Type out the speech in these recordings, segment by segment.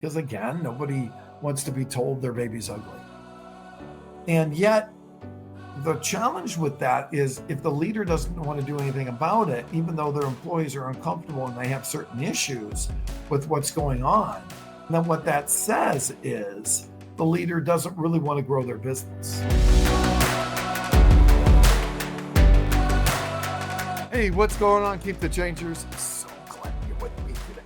Because again, nobody wants to be told their baby's ugly. And yet, the challenge with that is if the leader doesn't want to do anything about it, even though their employees are uncomfortable and they have certain issues with what's going on, then what that says is the leader doesn't really want to grow their business. Hey, what's going on? Keep the changers. So glad you're with me today.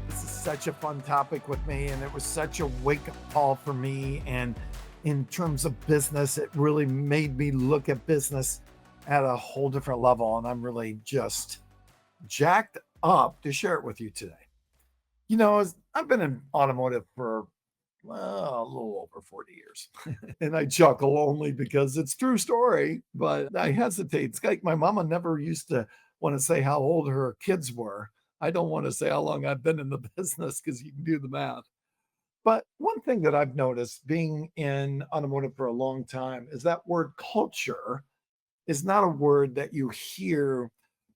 This is such a fun topic with me, and it was such a wake-up call for me. And in terms of business, it really made me look at business at a whole different level. And I'm really just jacked up to share it with you today. I've been in automotive for a little over 40 years. And I chuckle only because it's true story, but I hesitate. It's like my mama never used to want to say how old her kids were. I don't want to say how long I've been in the business because you can do the math. But one thing that I've noticed being in automotive for a long time is that word culture is not a word that you hear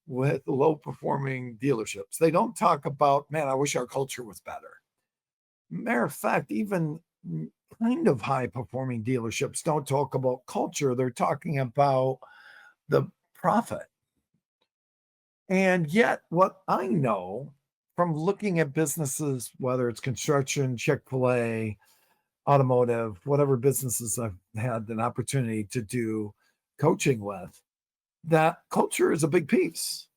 with low performing dealerships. They don't talk about, man, I wish our culture was better. Matter of fact, even kind of high performing dealerships don't talk about culture. They're talking about the profit. And yet, what I know from looking at businesses, whether it's construction, Chick-fil-A, automotive, whatever businesses I've had an opportunity to do coaching with, that culture is a big piece.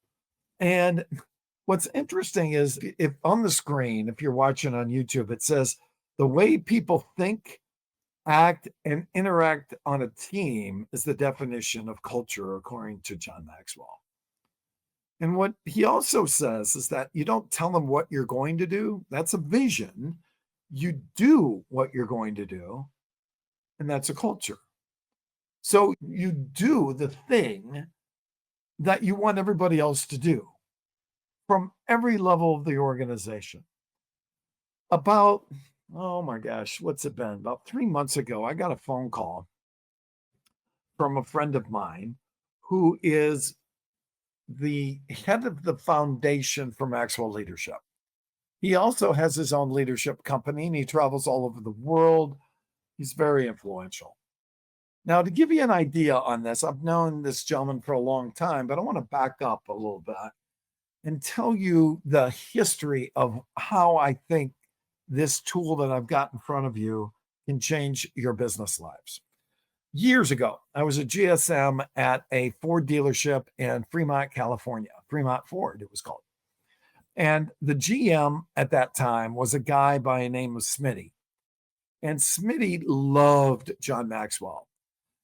And what's interesting is if on the screen, if you're watching on YouTube, it says the way people think, act, and interact on a team is the definition of culture, according to John Maxwell. And what he also says is that you don't tell them what you're going to do. That's a vision. You do what you're going to do, and that's a culture. So you do the thing that you want everybody else to do from every level of the organization. About, oh my gosh, what's it been? About 3 months ago, I got a phone call from a friend of mine who is the head of the foundation for Maxwell Leadership. He also has his own leadership company and he travels all over the world. He's very influential. Now, to give you an idea on this, I've known this gentleman for a long time, but I want to back up a little bit and tell you the history of how I think this tool that I've got in front of you can change your business lives. Years ago, I was a GSM at a Ford dealership in Fremont, California. Fremont Ford, it was called. And the GM at that time was a guy by the name of Smitty. And Smitty loved John Maxwell.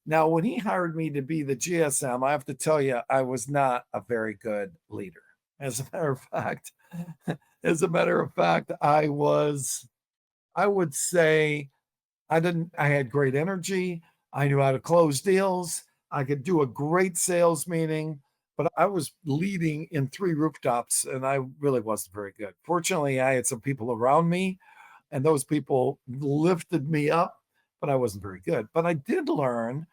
Now, when he hired me to be the GSM, I have to tell you, I was not a very good leader. As a matter of fact, I would say I had great energy. I knew how to close deals. I could do a great sales meeting, but I was leading in 3 rooftops and I really wasn't very good. Fortunately, I had some people around me and those people lifted me up, but I wasn't very good. But I did learn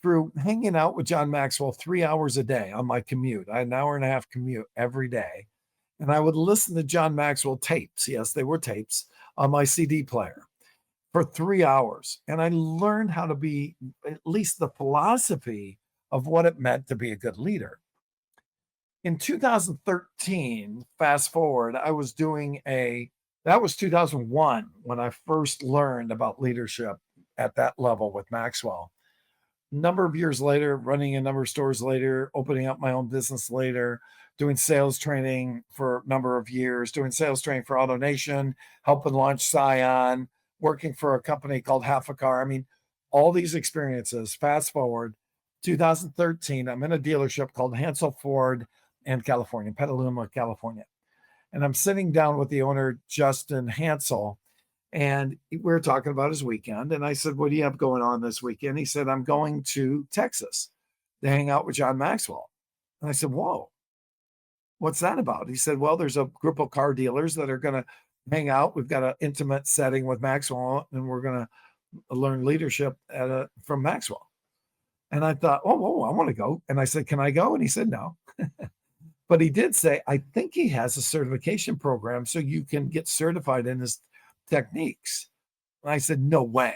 through hanging out with John Maxwell 3 hours a day on my commute. I had an hour and a half commute every day. And I would listen to John Maxwell tapes. Yes, they were tapes on my CD player for 3 hours. And I learned how to be at least the philosophy of what it meant to be a good leader. In 2013, fast forward, that was 2001 when I first learned about leadership at that level with Maxwell. A number of years later, running a number of stores later, opening up my own business later, doing sales training for a number of years, doing sales training for AutoNation, helping launch Scion, working for a company called Half a Car. I mean, all these experiences, fast forward, 2013, I'm in a dealership called Hansel Ford in California, Petaluma, California. And I'm sitting down with the owner, Justin Hansel, and we were talking about his weekend. And I said, what do you have going on this weekend? He said, I'm going to Texas to hang out with John Maxwell. And I said, whoa, what's that about? He said, well, there's a group of car dealers that are going to hang out. We've got an intimate setting with Maxwell, and we're going to learn leadership from Maxwell. And I thought, oh, I want to go. And I said, can I go? And he said, no. But he did say, I think he has a certification program so you can get certified in his techniques. And I said, no way.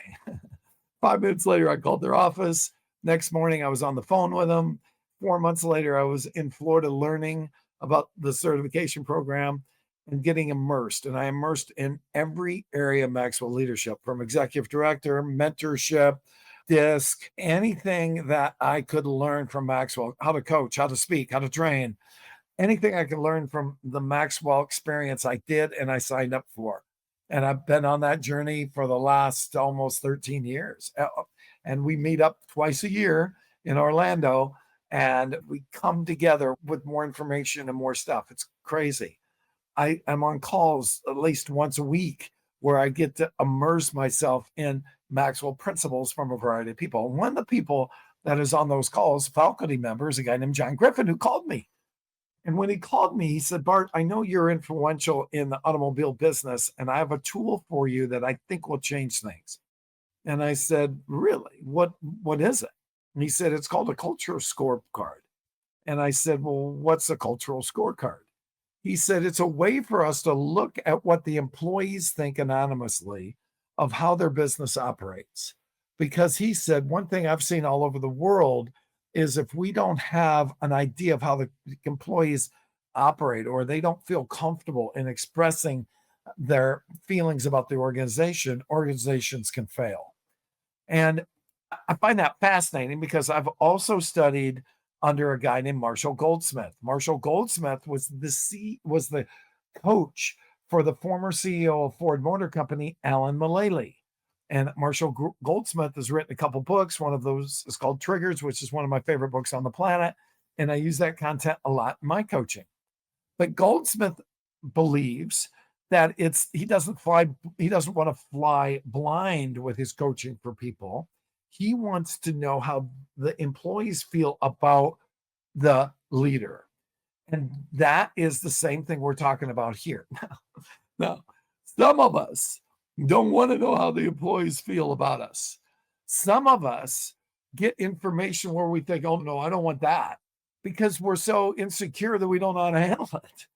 5 minutes later, I called their office. Next morning, I was on the phone with them. 4 months later, I was in Florida learning about the certification program and getting immersed. And I immersed in every area of Maxwell leadership, from executive director, mentorship, disc, anything that I could learn from Maxwell, how to coach, how to speak, how to train, anything I could learn from the Maxwell experience, I did and I signed up for. And I've been on that journey for the last almost 13 years. And we meet up twice a year in Orlando and we come together with more information and more stuff. It's crazy. I'm on calls at least once a week where I get to immerse myself in Maxwell principles from a variety of people. One of the people that is on those calls, faculty member, is a guy named John Griffin, who called me. And when he called me, he said, Bart, I know you're influential in the automobile business, and I have a tool for you that I think will change things. And I said, really? What is it? And he said, it's called a culture scorecard. And I said, well, what's a cultural scorecard? He said, it's a way for us to look at what the employees think anonymously of how their business operates. Because he said, one thing I've seen all over the world is if we don't have an idea of how the employees operate, or they don't feel comfortable in expressing their feelings about the organization, organizations can fail. And I find that fascinating because I've also studied under a guy named Marshall Goldsmith. Marshall Goldsmith was the coach for the former CEO of Ford Motor Company, Alan Mulally. And Marshall Goldsmith has written a couple books. One of those is called Triggers, which is one of my favorite books on the planet. And I use that content a lot in my coaching. But Goldsmith believes that he doesn't want to fly blind with his coaching for people. He wants to know how the employees feel about the leader. And that is the same thing we're talking about here. Now, some of us don't want to know how the employees feel about us. Some of us get information where we think, oh, no, I don't want that, because we're so insecure that we don't know how to handle it.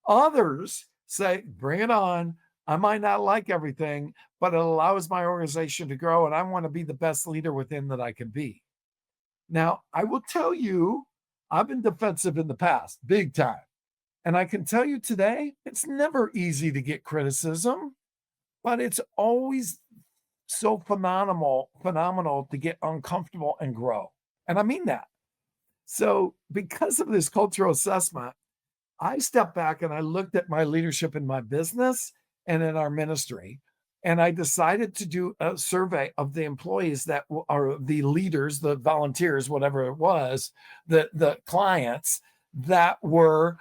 Others say, bring it on. I might not like everything, but it allows my organization to grow, and I want to be the best leader within that I can be. Now, I will tell you, I've been defensive in the past, big time. And I can tell you today, it's never easy to get criticism, but it's always so phenomenal to get uncomfortable and grow. And I mean that. So because of this cultural assessment, I stepped back and I looked at my leadership in my business and in our ministry. And I decided to do a survey of the employees that are the leaders, the volunteers, whatever it was, the clients that were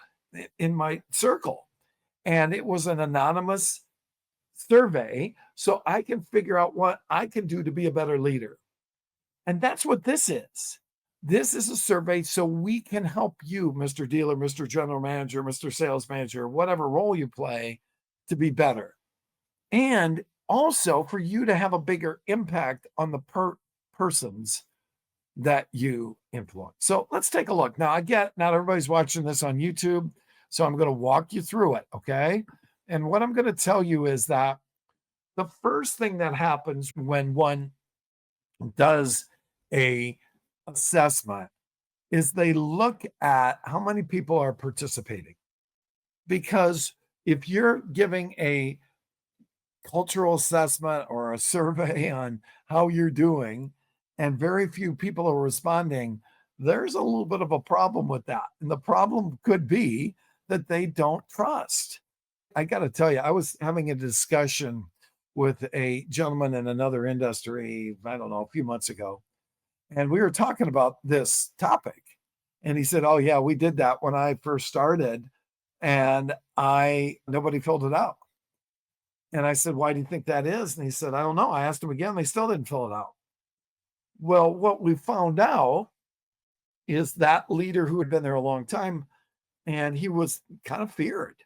in my circle. And it was an anonymous survey, so I can figure out what I can do to be a better leader. And that's what this is. This is a survey so we can help you, Mr. Dealer, Mr. General Manager, Mr. Sales Manager, whatever role you play, to be better. And also for you to have a bigger impact on the persons that you influence. So let's take a look. Now, I get not everybody's watching this on YouTube, so I'm going to walk you through it, okay? And what I'm going to tell you is that the first thing that happens when one does a assessment is they look at how many people are participating. Because if you're giving a cultural assessment or a survey on how you're doing and very few people are responding, there's a little bit of a problem with that. And the problem could be that they don't trust. I got to tell you, I was having a discussion with a gentleman in another industry, I don't know, a few months ago. And we were talking about this topic. And he said, oh, yeah, we did that when I first started. And nobody filled it out. And I said, why do you think that is? And he said, I don't know. I asked him again. They still didn't fill it out. Well, what we found out is that leader who had been there a long time, and he was kind of feared.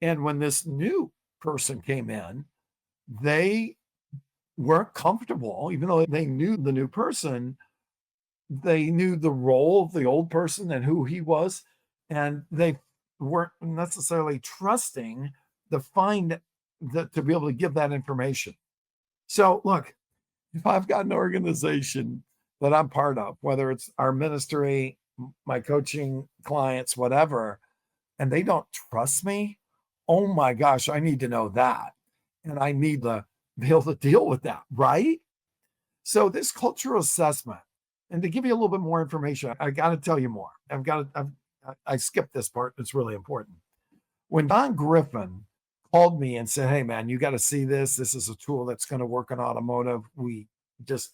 And when this new person came in, they weren't comfortable, even though they knew the new person, they knew the role of the old person and who he was, and they weren't necessarily trusting to find to be able to give that information. So look, if I've got an organization that I'm part of, whether it's our ministry, my coaching clients, whatever, and they don't trust me, oh my gosh, I need to know that. And I need to be able to deal with that, right? So this cultural assessment, and to give you a little bit more information, I got to tell you more. I skipped this part. It's really important. When Don Griffin called me and said, "Hey man, you got to see this. This is a tool that's going to work in automotive. We just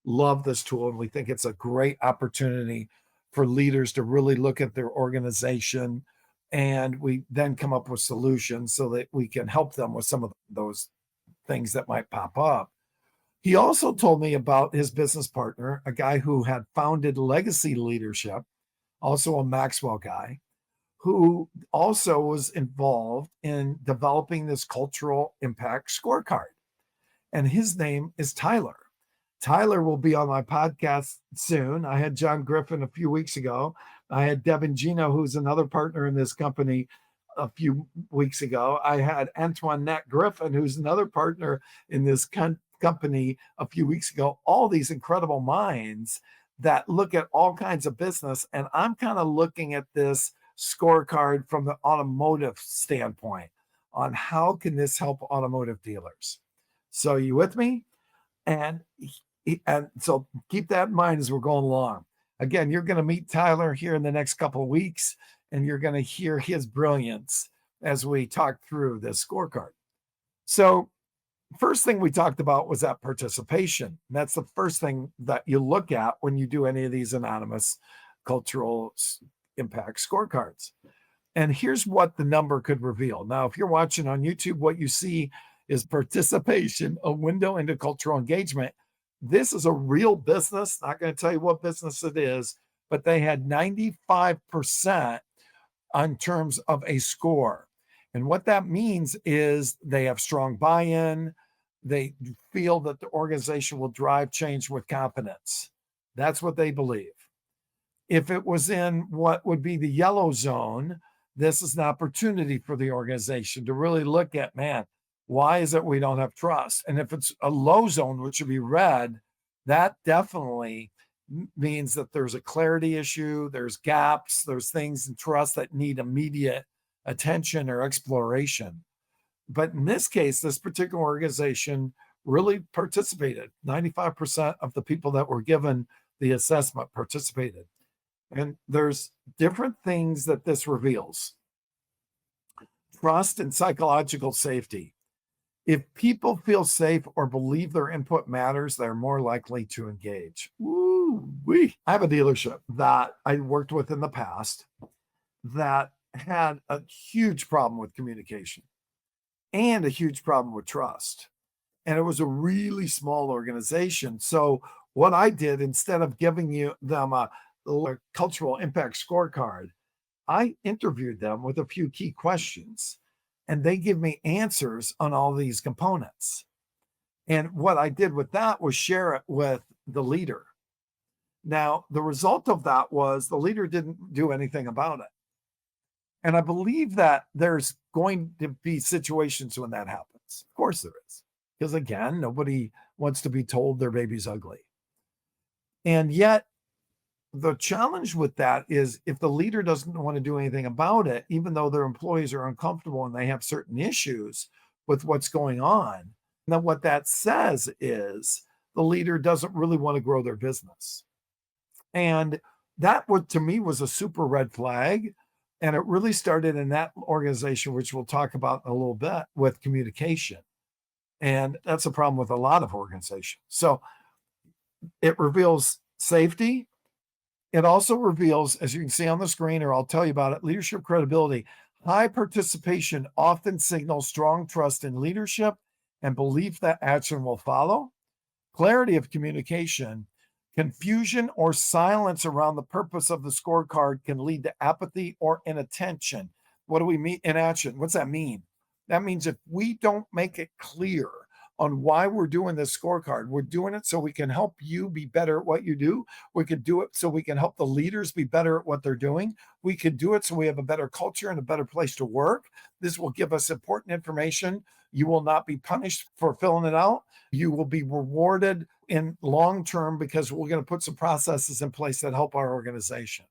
love this tool, and we think it's a great opportunity for leaders to really look at their organization, and we then come up with solutions so that we can help them with some of those things that might pop up." He also told me about his business partner, a guy who had founded Legacy Leadership, also a Maxwell guy, who also was involved in developing this cultural impact scorecard. And his name is Tyler. Tyler will be on my podcast soon. I had John Griffin a few weeks ago. I had Devin Gino, who's another partner in this company, a few weeks ago. I had Antoinette Griffin, who's another partner in this company, a few weeks ago. All these incredible minds that look at all kinds of business. And I'm kind of looking at this scorecard from the automotive standpoint on how can this help automotive dealers. So you with me? And so keep that in mind as we're going along. Again, you're going to meet Tyler here in the next couple of weeks, and you're going to hear his brilliance as we talk through this scorecard. So first thing we talked about was that participation. And that's the first thing that you look at when you do any of these anonymous cultural impact scorecards. And here's what the number could reveal. Now, if you're watching on YouTube, what you see is participation, a window into cultural engagement. This is a real business. Not going to tell you what business it is, but they had 95% on terms of a score. And what that means is they have strong buy-in. They feel that the organization will drive change with confidence. That's what they believe. If it was in what would be the yellow zone, this is an opportunity for the organization to really look at, man, why is it we don't have trust? And if it's a low zone, which would be red, that definitely means that there's a clarity issue, there's gaps, there's things in trust that need immediate attention or exploration. But in this case, this particular organization really participated. 95% of the people that were given the assessment participated. And there's different things that this reveals. Trust and psychological safety. If people feel safe or believe their input matters, they're more likely to engage. Woo-wee. I have a dealership that I worked with in the past that had a huge problem with communication and a huge problem with trust. And it was a really small organization. So what I did, instead of giving them a cultural impact scorecard, I interviewed them with a few key questions, and they give me answers on all these components. And what I did with that was share it with the leader. Now, the result of that was the leader didn't do anything about it. And I believe that there's going to be situations when that happens. Of course there is. Because again, nobody wants to be told their baby's ugly. And yet, the challenge with that is if the leader doesn't want to do anything about it, even though their employees are uncomfortable and they have certain issues with what's going on, then what that says is the leader doesn't really want to grow their business. And that, to me, was a super red flag. And it really started in that organization, which we'll talk about in a little bit, with communication. And that's a problem with a lot of organizations. So it reveals safety. It also reveals, as you can see on the screen, or I'll tell you about it, leadership credibility. High participation often signals strong trust in leadership and belief that action will follow. Clarity of communication. Confusion or silence around the purpose of the scorecard can lead to apathy or inattention. What do we mean? Inaction. What's that mean? That means if we don't make it clear on why we're doing this scorecard. We're doing it so we can help you be better at what you do. We could do it so we can help the leaders be better at what they're doing. We could do it so we have a better culture and a better place to work. This will give us important information. You will not be punished for filling it out. You will be rewarded in long term because we're going to put some processes in place that help our organization.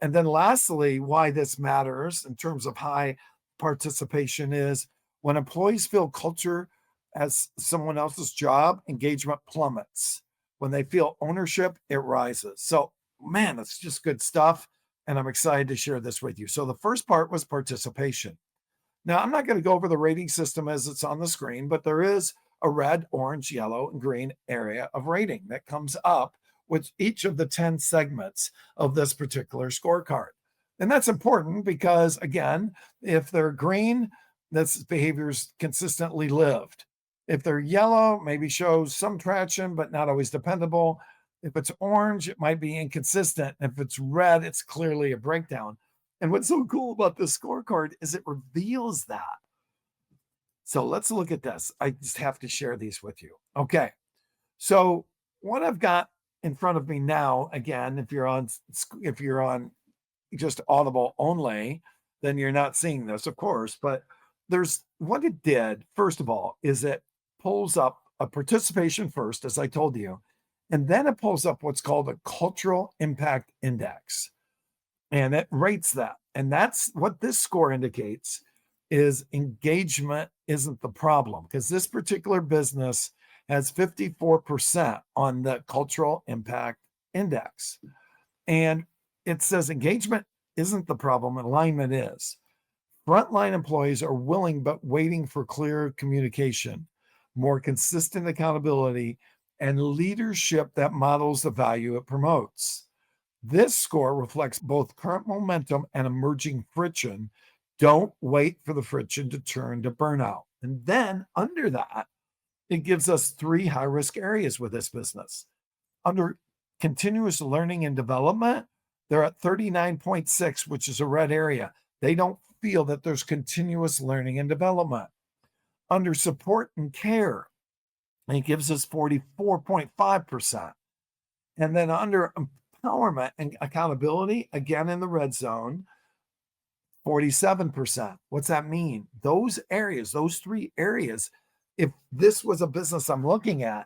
And then lastly, why this matters in terms of high participation is when employees feel culture as someone else's job, engagement plummets. When they feel ownership, it rises. So, man, it's just good stuff. And I'm excited to share this with you. So, the first part was participation. Now, I'm not going to go over the rating system as it's on the screen, but there is a red, orange, yellow, and green area of rating that comes up with each of the 10 segments of this particular scorecard. And that's important because, again, if they're green, this behavior is consistently lived. If they're yellow, maybe shows some traction, but not always dependable. If it's orange, it might be inconsistent. If it's red, it's clearly a breakdown. And what's so cool about this scorecard is it reveals that. So let's look at this. I just have to share these with you. Okay. So what I've got in front of me now, again, if you're on just Audible only, then you're not seeing this, of course. But there's what it did, first of all, is it pulls up a participation first, as I told you, and then it pulls up what's called a cultural impact index. And it rates that. And that's what this score indicates is engagement isn't the problem because this particular business has 54% on the cultural impact index. And it says engagement isn't the problem, alignment is. Frontline employees are willing but waiting for clear communication, more consistent accountability, and leadership that models the value it promotes. This score reflects both current momentum and emerging friction. Don't wait for the friction to turn to burnout. And then under that, it gives us 3 high-risk areas with this business. Under continuous learning and development, they're at 39.6, which is a red area. They don't feel that there's continuous learning and development. Under support and care, it gives us 44.5%. And then under empowerment and accountability, again in the red zone, 47%. What's that mean? Those areas, those 3 areas, if this was a business I'm looking at,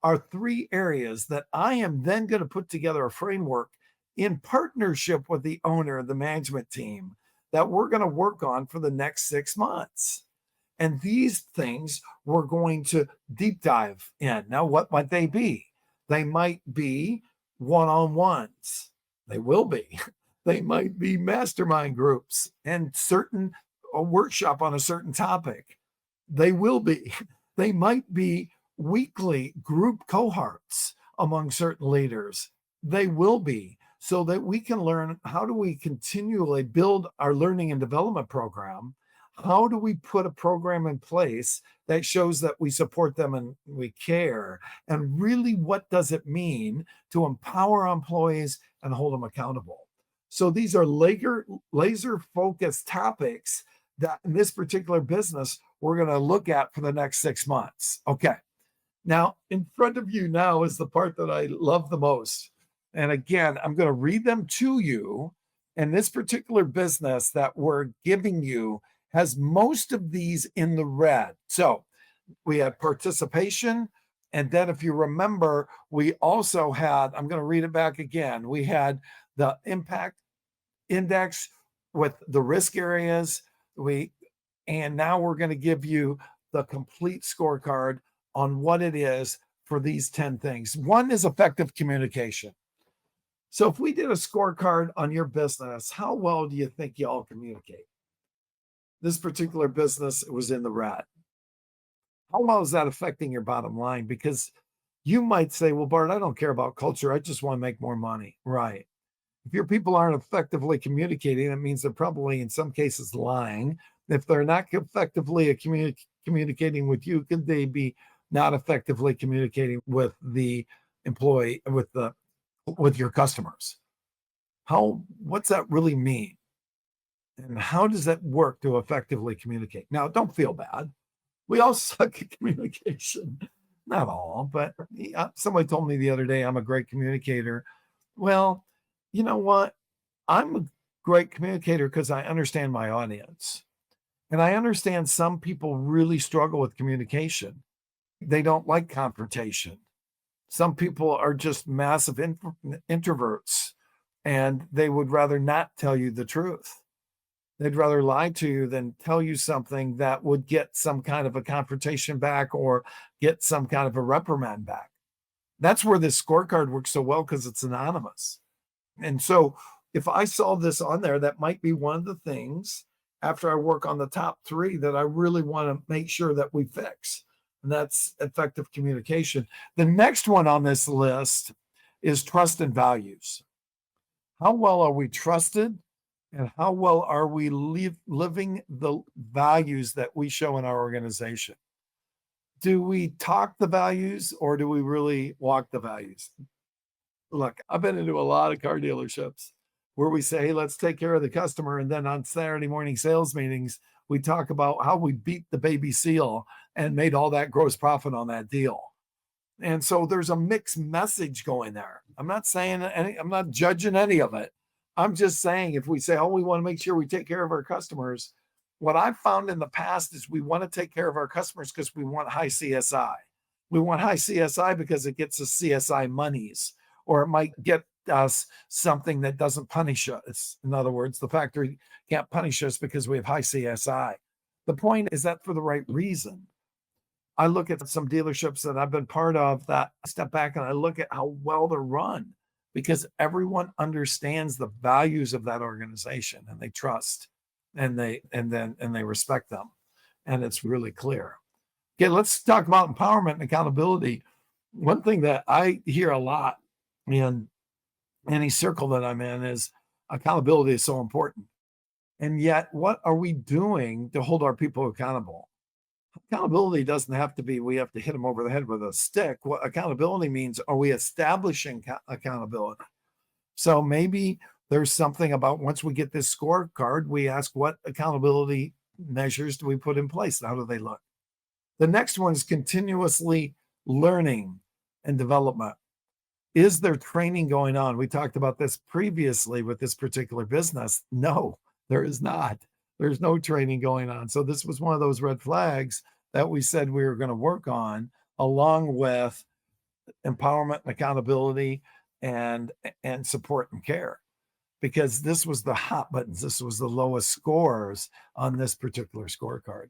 are 3 areas that I am then going to put together a framework in partnership with the owner of the management team that we're going to work on for the next 6 months. And these things we're going to deep dive in. Now, what might they be? They might be one-on-ones. They will be. They might be mastermind groups and a workshop on a certain topic. They will be. They might be weekly group cohorts among certain leaders. They will be, so that we can learn how do we continually build our learning and development program. How do we put a program in place that shows that we support them and we care? And really, what does it mean to empower employees and hold them accountable? So these are laser focused topics that in this particular business, we're going to look at for the next 6 months. Okay. Now, in front of you now is the part that I love the most. And again, I'm going to read them to you. And this particular business that we're giving you has most of these in the red. So we had participation. And then if you remember, we also had, I'm going to read it back again. We had the impact index with the risk areas. And now we're going to give you the complete scorecard on what it is for these 10 things. One is effective communication. So if we did a scorecard on your business, how well do you think you all communicate? This particular business was in the red. How well is that affecting your bottom line? Because you might say, well, Bart, I don't care about culture. I just want to make more money. Right. If your people aren't effectively communicating, that means they're probably in some cases lying. If they're not effectively communicating with you, could they be not effectively communicating with the employee, with your customers? What's that really mean? And how does that work to effectively communicate? Now, don't feel bad. We all suck at communication. Not all, but somebody told me the other day I'm a great communicator. Well, you know what? I'm a great communicator because I understand my audience. And I understand some people really struggle with communication. They don't like confrontation. Some people are just massive introverts and they would rather not tell you the truth. They'd rather lie to you than tell you something that would get some kind of a confrontation back or get some kind of a reprimand back. That's where this scorecard works so well because it's anonymous. And so if I saw this on there, that might be one of the things after I work on the top three that I really want to make sure that we fix. And that's effective communication. The next one on this list is trust and values. How well are we trusted? And how well are we living the values that we show in our organization? Do we talk the values or do we really walk the values? Look, I've been into a lot of car dealerships where we say, hey, let's take care of the customer. And then on Saturday morning sales meetings, we talk about how we beat the baby seal and made all that gross profit on that deal. And so there's a mixed message going there. I'm not saying I'm not judging any of it. I'm just saying if we say, oh, we want to make sure we take care of our customers, what I've found in the past is we want to take care of our customers because we want high CSI. We want high CSI because it gets us CSI monies, or it might get us something that doesn't punish us. In other words, the factory can't punish us because we have high CSI. The point is that for the right reason. I look at some dealerships that I've been part of that I step back and I look at how well they're run because everyone understands the values of that organization and they trust and they respect them. And it's really clear. Okay, let's talk about empowerment and accountability. One thing that I hear a lot in any circle that I'm in is accountability is so important. And yet, what are we doing to hold our people accountable? Accountability doesn't have to be we have to hit them over the head with a stick. What accountability means, are we establishing accountability? So maybe there's something about once we get this scorecard, we ask what accountability measures do we put in place? How do they look? The next one is continuously learning and development. Is there training going on? We talked about this previously with this particular business. No, there is not. There's no training going on. So this was one of those red flags that we said we were going to work on along with empowerment and accountability and support and care, because this was the hot buttons. This was the lowest scores on this particular scorecard.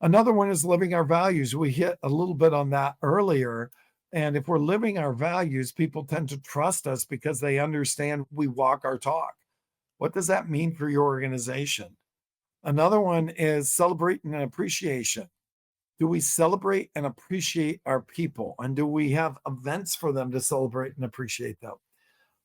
Another one is living our values. We hit a little bit on that earlier. And if we're living our values, people tend to trust us because they understand we walk our talk. What does that mean for your organization? Another one is celebrating and appreciation. Do we celebrate and appreciate our people? And do we have events for them to celebrate and appreciate them?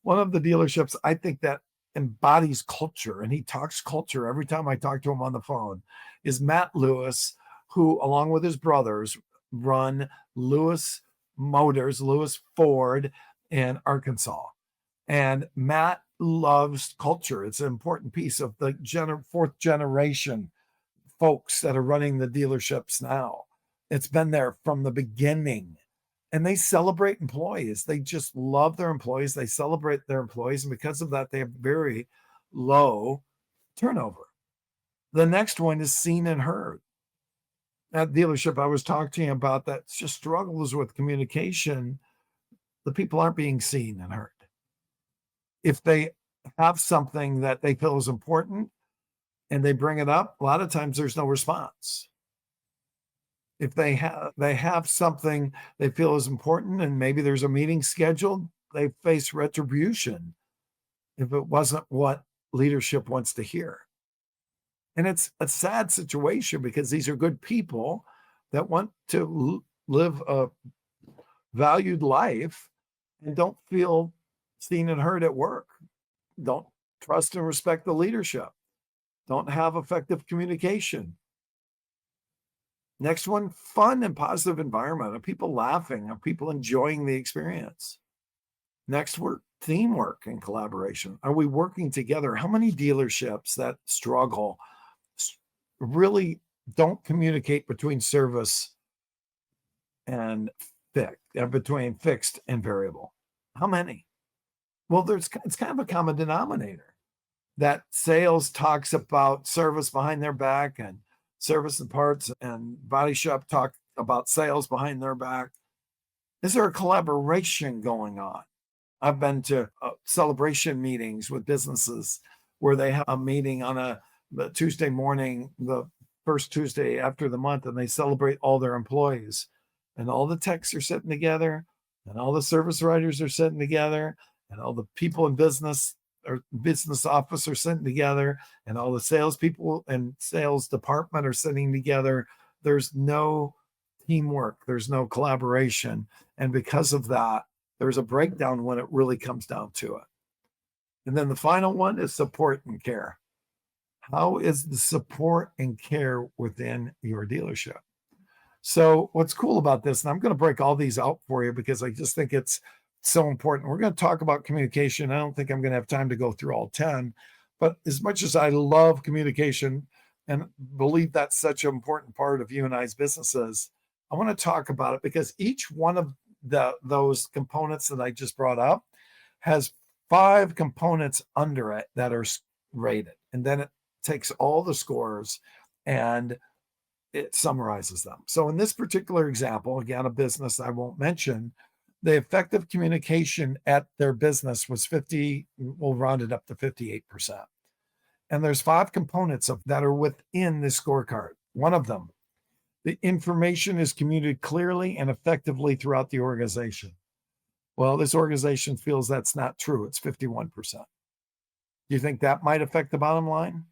One of the dealerships I think that embodies culture, and he talks culture every time I talk to him on the phone, is Matt Lewis, who, along with his brothers, run Lewis Motors, Lewis Ford in Arkansas. And Matt loves culture. It's an important piece of the fourth generation folks that are running the dealerships now. It's been there from the beginning. And they celebrate employees. They just love their employees. They celebrate their employees. And because of that, they have very low turnover. The next one is seen and heard. That dealership I was talking to you about that just struggles with communication, the people aren't being seen and heard. If they have something that they feel is important and they bring it up, a lot of times there's no response. If they have something they feel is important and maybe there's a meeting scheduled, they face retribution if it wasn't what leadership wants to hear. And it's a sad situation because these are good people that want to live a valued life and don't feel seen and heard at work, don't trust and respect the leadership, don't have effective communication. Next one, fun and positive environment. Are people laughing? Are people enjoying the experience? Next, teamwork and collaboration. Are we working together? How many dealerships that struggle really don't communicate between service and between fixed and variable? How many? Well, it's kind of a common denominator that sales talks about service behind their back, and service and parts and body shop talk about sales behind their back. Is there a collaboration going on? I've been to celebration meetings with businesses where they have a meeting on the Tuesday morning, the first Tuesday after the month, and they celebrate all their employees. And all the techs are sitting together, and all the service writers are sitting together, and all the people in business or business office are sitting together, and all the salespeople and sales department are sitting together. There's no teamwork, there's no collaboration. And because of that, there's a breakdown when it really comes down to it. And then the final one is support and care. How is the support and care within your dealership? So what's cool about this, and I'm going to break all these out for you because I just think it's so important. We're going to talk about communication. I don't think I'm going to have time to go through all 10, but as much as I love communication and believe that's such an important part of you and I's businesses, I want to talk about it because each one of those components that I just brought up has 5 components under it that are rated. And then it takes all the scores and it summarizes them. So in this particular example, again, a business I won't mention, the effective communication at their business was 50, we'll round it up to 58%. And there's 5 components that are within this scorecard. One of them, the information is communicated clearly and effectively throughout the organization. Well, this organization feels that's not true. It's 51%. Do you think that might affect the bottom line?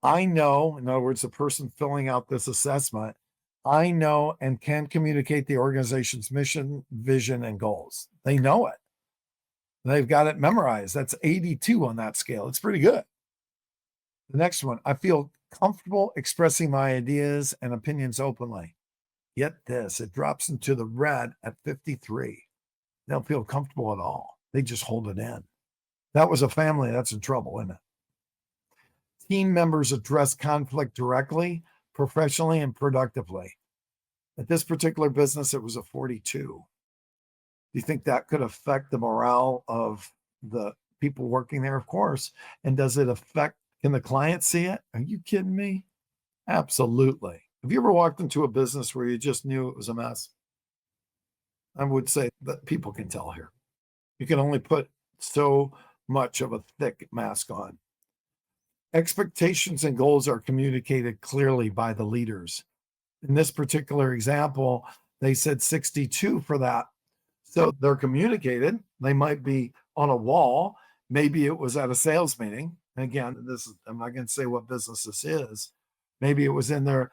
I know, in other words, the person filling out this assessment, I know and can communicate the organization's mission, vision, and goals. They know it. They've got it memorized. That's 82 on that scale. It's pretty good. The next one, I feel comfortable expressing my ideas and opinions openly. Get this, it drops into the red at 53. They don't feel comfortable at all. They just hold it in. That was a family that's in trouble, isn't it? Team members address conflict directly, professionally, and productively. At this particular business, it was a 42. Do you think that could affect the morale of the people working there? Of course. And does it affect, can the client see it? Are you kidding me? Absolutely. Have you ever walked into a business where you just knew it was a mess? I would say that people can tell here. You can only put so much of a thick mask on. Expectations and goals are communicated clearly by the leaders. In this particular example, they said 62 for that. So they're communicated. They might be on a wall. Maybe it was at a sales meeting. Again, I'm not going to say what business this is. Maybe it was in their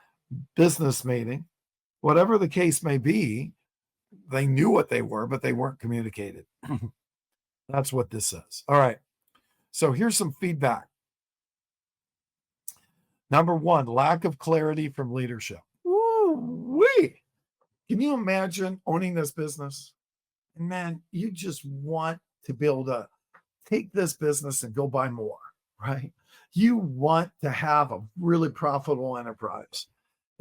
business meeting. Whatever the case may be, they knew what they were, but they weren't communicated. That's what this says. All right. So here's some feedback. Number 1, lack of clarity from leadership. Woo-wee. Can you imagine owning this business? And man, you just want to be able to take this business and go buy more, right? You want to have a really profitable enterprise.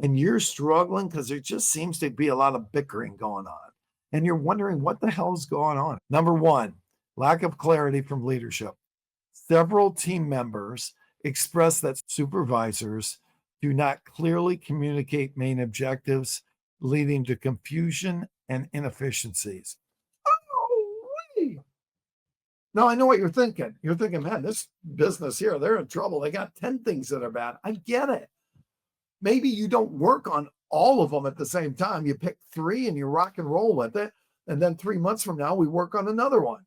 And you're struggling because there just seems to be a lot of bickering going on. And you're wondering what the hell is going on. Number 1, lack of clarity from leadership. Several team members express that supervisors do not clearly communicate main objectives, leading to confusion and inefficiencies. Now, I know what you're thinking. You're thinking, man, this business here, they're in trouble. They got 10 things that are bad. I get it. Maybe you don't work on all of them at the same time. You pick 3 and you rock and roll with it. And then 3 months from now, we work on another one.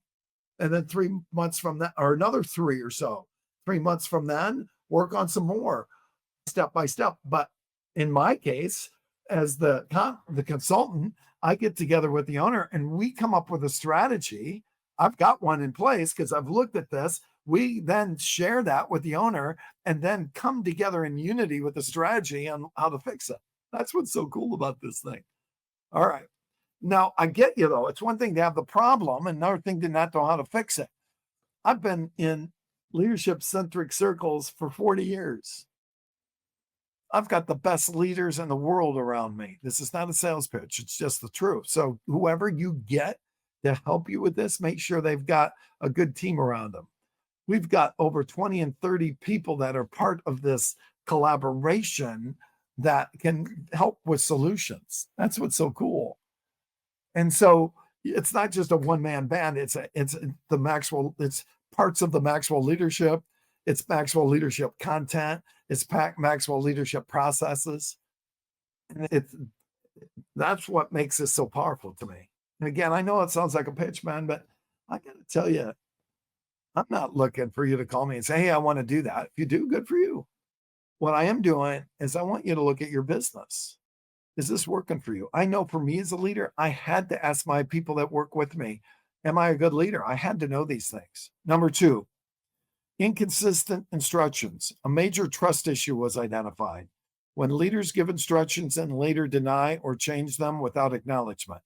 And then 3 months from that, or another 3 or so. 3 months from then, work on some more step by step. But in my case, as the consultant, I get together with the owner and we come up with a strategy. I've got one in place because I've looked at this. We then share that with the owner and then come together in unity with the strategy on how to fix it. That's what's so cool about this thing. All right. Now, I get you, though. It's one thing to have the problem and another thing to not know how to fix it. I've been in leadership-centric circles for 40 years. I've got the best leaders in the world around me. This is not a sales pitch. It's just the truth. So whoever you get to help you with this, make sure they've got a good team around them. We've got over 20 and 30 people that are part of this collaboration that can help with solutions. That's what's so cool. And so it's not just a one-man band. It's the Maxwell, it's parts of the Maxwell leadership. It's Maxwell leadership content. It's Maxwell leadership processes. And that's what makes this so powerful to me. And again, I know it sounds like a pitch, man, but I got to tell you, I'm not looking for you to call me and say, hey, I want to do that. If you do, good for you. What I am doing is I want you to look at your business. Is this working for you? I know for me as a leader, I had to ask my people that work with me, am I a good leader? I had to know these things. Number 2, inconsistent instructions. A major trust issue was identified when leaders give instructions and later deny or change them without acknowledgement.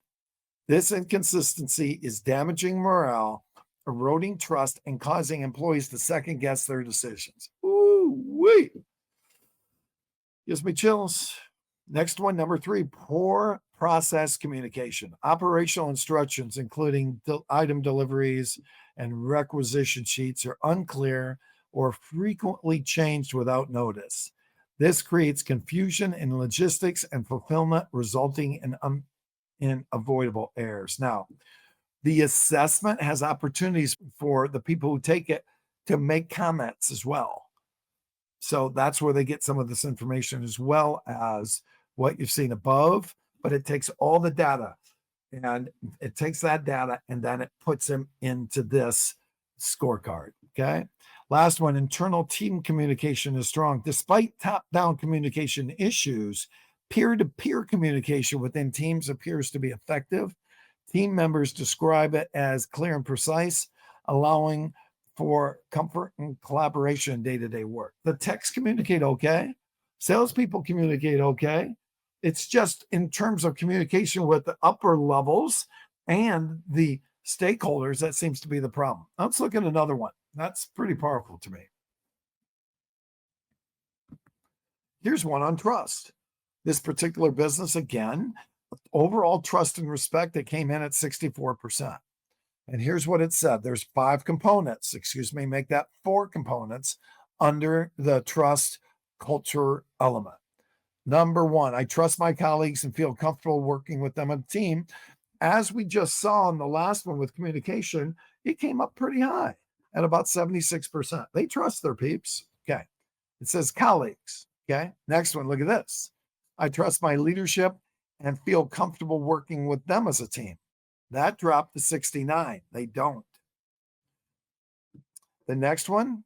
This inconsistency is damaging morale, eroding trust, and causing employees to second guess their decisions. Ooh, wait. Gives me chills. Next one, number 3, poor process communication. Operational instructions, including item deliveries and requisition sheets, are unclear or frequently changed without notice. This creates confusion in logistics and fulfillment, resulting in avoidable errors. Now, the assessment has opportunities for the people who take it to make comments as well. So that's where they get some of this information, as well as what you've seen above, but it takes all the data, and it takes that data and then it puts them into this scorecard. Okay. Last one, internal team communication is strong. Despite top-down communication issues, peer-to-peer communication within teams appears to be effective. Team members describe it as clear and precise, allowing for comfort and collaboration in day-to-day work. The techs communicate okay. Salespeople communicate okay. It's just in terms of communication with the upper levels and the stakeholders, that seems to be the problem. Let's look at another one. That's pretty powerful to me. Here's one on trust. This particular business, again, overall trust and respect, that came in at 64%. And here's what it said. There's 5 components, make that 4 components under the trust culture element. Number 1, I trust my colleagues and feel comfortable working with them on a team. As we just saw in the last one with communication, it came up pretty high at about 76%. They trust their peeps. Okay. It says colleagues. Okay. Next one, look at this. I trust my leadership and feel comfortable working with them as a team. That dropped to 69. They don't. The next one,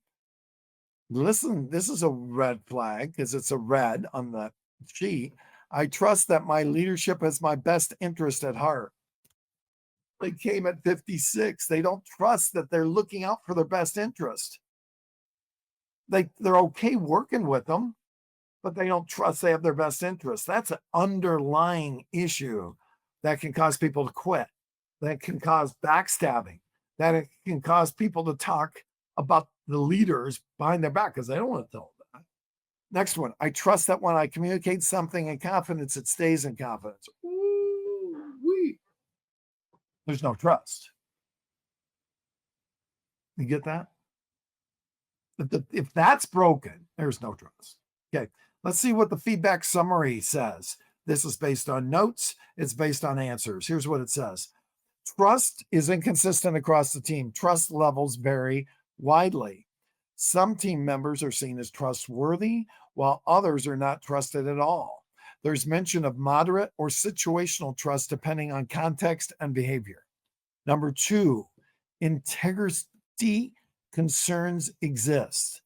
listen, this is a red flag because it's a red on the sheet. I trust that my leadership has my best interest at heart. They came at 56. They don't trust that they're looking out for their best interest. They're okay working with them, but they don't trust they have their best interest. That's an underlying issue that can cause people to quit, that can cause backstabbing, that it can cause people to talk about the leaders behind their back because they don't want to tell them that. Next one, I trust that when I communicate something in confidence, it stays in confidence. Ooh-wee. There's no trust. You get that? If that's broken, there's no trust. Okay, let's see what the feedback summary says. This is based on notes. It's based on answers. Here's what it says. Trust is inconsistent across the team. Trust levels vary widely. Some team members are seen as trustworthy, while others are not trusted at all. There's mention of moderate or situational trust depending on context and behavior. Number 2, integrity concerns exist.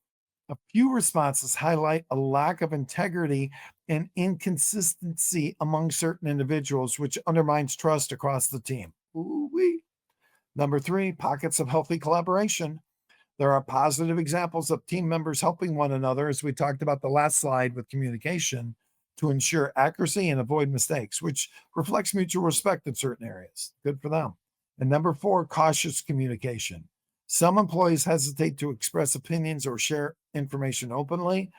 A few responses highlight a lack of integrity and inconsistency among certain individuals, which undermines trust across the team. Ooh-wee. Number 3, pockets of healthy collaboration. There are positive examples of team members helping one another, as we talked about the last slide with communication, to ensure accuracy and avoid mistakes, which reflects mutual respect in certain areas. Good for them. And number 4, cautious communication. Some employees hesitate to express opinions or share information openly.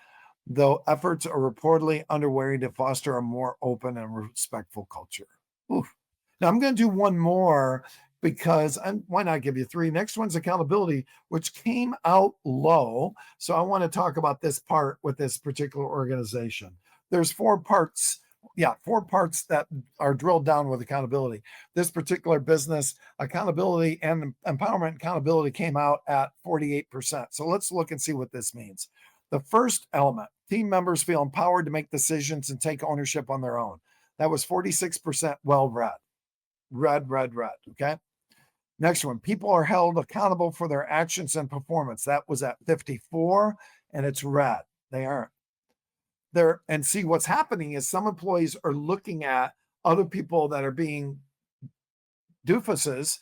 though efforts are reportedly underway to foster a more open and respectful culture. Oof. Now I'm going to do one more because why not give you three? Next one's accountability, which came out low. So I want to talk about this part with this particular organization. There's four parts. Yeah, four parts that are drilled down with accountability. This particular business, accountability and empowerment accountability came out at 48%. So let's look and see what this means. The first element, team members feel empowered to make decisions and take ownership on their own. That was 46% well read. Red. Okay. Next one, people are held accountable for their actions and performance. That was at 54, and it's red. They aren't. There, and see what's happening is some employees are looking at other people that are being doofuses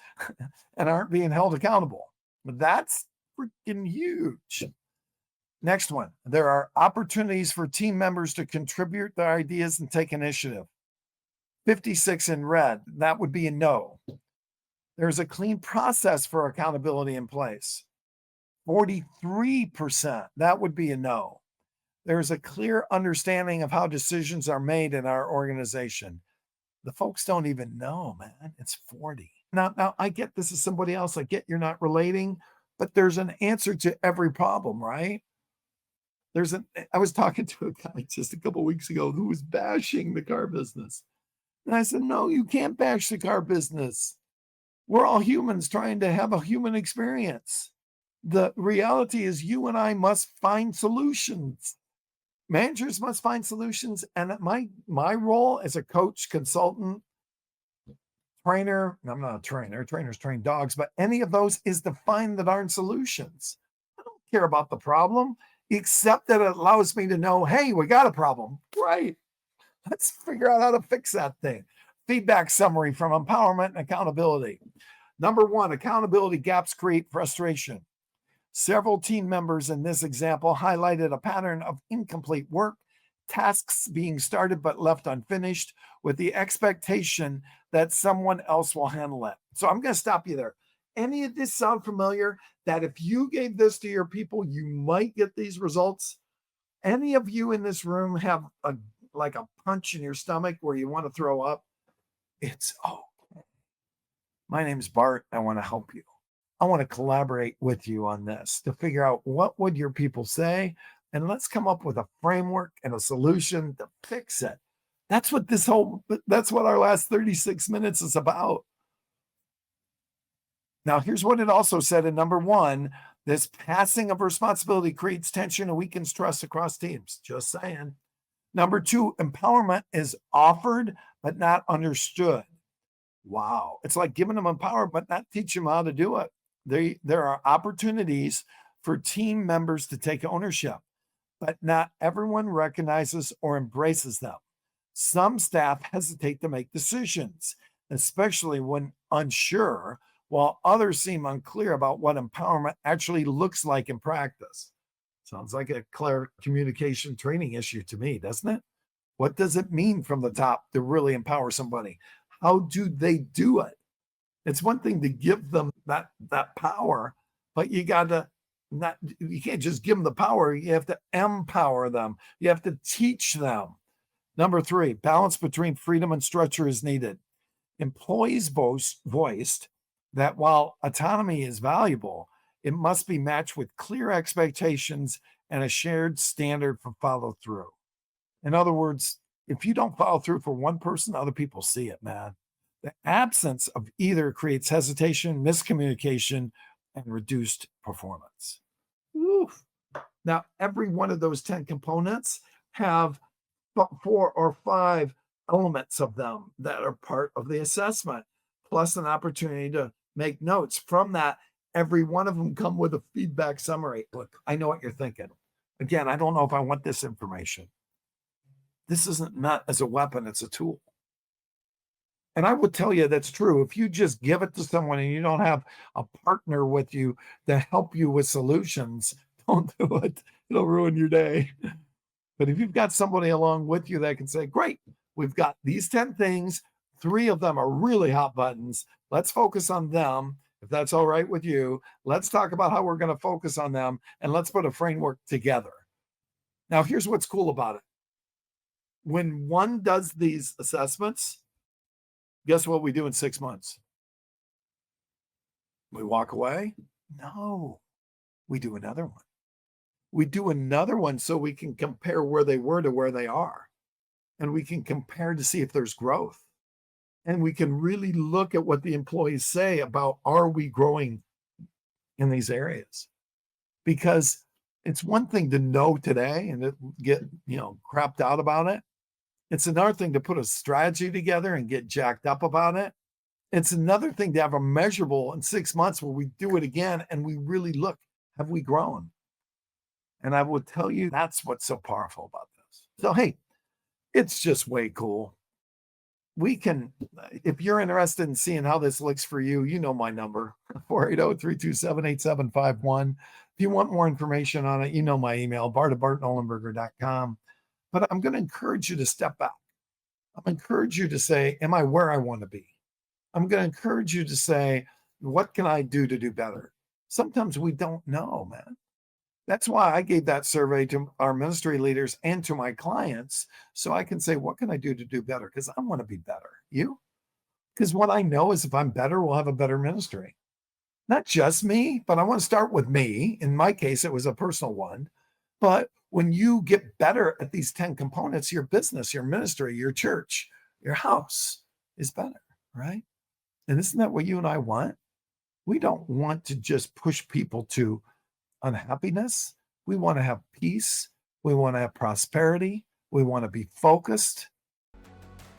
and aren't being held accountable. That's freaking huge. Next one, there are opportunities for team members to contribute their ideas and take initiative. 56 in red, that would be a no. There's a clean process for accountability in place. 43%, that would be a no. There's a clear understanding of how decisions are made in our organization. The folks don't even know, man. It's 40. Now I get this is somebody else. I get you're not relating, but there's an answer to every problem, right? I was talking to a guy just a couple of weeks ago who was bashing the car business. And I said, no, you can't bash the car business. We're all humans trying to have a human experience. The reality is you and I must find solutions. Managers must find solutions. And my role as a coach, consultant, trainer, I'm not a trainer, trainers train dogs, but any of those is to find the darn solutions. I don't care about the problem, except that it allows me to know, hey, we got a problem. Right. Let's figure out how to fix that thing. Feedback summary from empowerment and accountability. Number one, accountability gaps create frustration. Several team members in this example highlighted a pattern of incomplete work, tasks being started but left unfinished, with the expectation that someone else will handle it. So I'm going to stop you there. Any of this sound familiar? That if you gave this to your people, you might get these results? Any of you in this room have like a punch in your stomach where you want to throw up? It's okay. My name's Bart. I want to help you. I want to collaborate with you on this to figure out what would your people say, and let's come up with a framework and a solution to fix it. That's what our last 36 minutes is about. Now, here's what it also said in number one, this passing of responsibility creates tension and weakens trust across teams. Just saying. Number two, empowerment is offered, but not understood. Wow. It's like giving them empowerment, but not teaching them how to do it. There are opportunities for team members to take ownership, but not everyone recognizes or embraces them. Some staff hesitate to make decisions, especially when unsure, while others seem unclear about what empowerment actually looks like in practice. Sounds like a clear communication training issue to me, doesn't it? What does it mean from the top to really empower somebody? How do they do it? It's one thing to give them that power, but you can't just give them the power. You have to empower them. You have to teach them. Number three, balance between freedom and structure is needed. Employees voiced that while autonomy is valuable, it must be matched with clear expectations and a shared standard for follow through. In other words, if you don't follow through for one person, other people see it, man. The absence of either creates hesitation, miscommunication, and reduced performance. Oof. Now, every one of those 10 components have 4 or 5 elements of them that are part of the assessment, plus an opportunity to make notes. From that, every one of them come with a feedback summary. Look, I know what you're thinking. Again, I don't know if I want this information. This isn't meant as a weapon, it's a tool. And I would tell you that's true. If you just give it to someone and you don't have a partner with you to help you with solutions, don't do it. It'll ruin your day. But if you've got somebody along with you that can say, great, we've got these 10 things, 3 of them are really hot buttons. Let's focus on them. If that's all right with you, let's talk about how we're going to focus on them, and let's put a framework together. Now, here's what's cool about it. When one does these assessments, guess what we do in 6 months? We walk away? No, we do another one. We do another one so we can compare where they were to where they are. And we can compare to see if there's growth. And we can really look at what the employees say about, are we growing in these areas? Because it's one thing to know today and get, crapped out about it. It's another thing to put a strategy together and get jacked up about it. It's another thing to have a measurable in 6 months where we do it again and we really look, have we grown? And I will tell you, that's what's so powerful about this. So, hey, it's just way cool. We can, if you're interested in seeing how this looks for you, you know my number, 480-327-8751. If you want more information on it, you know my email, bart@bartnollenberger.com. But I'm going to encourage you to step back. I'm going to encourage you to say, am I where I want to be? I'm going to encourage you to say, what can I do to do better? Sometimes we don't know, man. That's why I gave that survey to our ministry leaders and to my clients, so I can say, what can I do to do better? Because I want to be better. You? Because what I know is if I'm better, we'll have a better ministry. Not just me, but I want to start with me. In my case, it was a personal one. But when you get better at these 10 components, your business, your ministry, your church, your house is better, right? And isn't that what you and I want? We don't want to just push people to unhappiness. We want to have peace. We want to have prosperity. We want to be focused.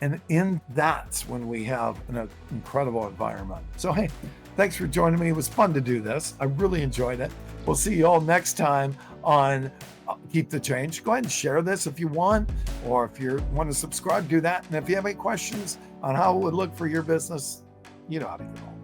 And that's when we have an incredible environment. So, hey, thanks for joining me. It was fun to do this. I really enjoyed it. We'll see you all next time on Keep the Change. Go ahead and share this if you want, or if you want to subscribe, do that. And if you have any questions on how it would look for your business, you know how to get on.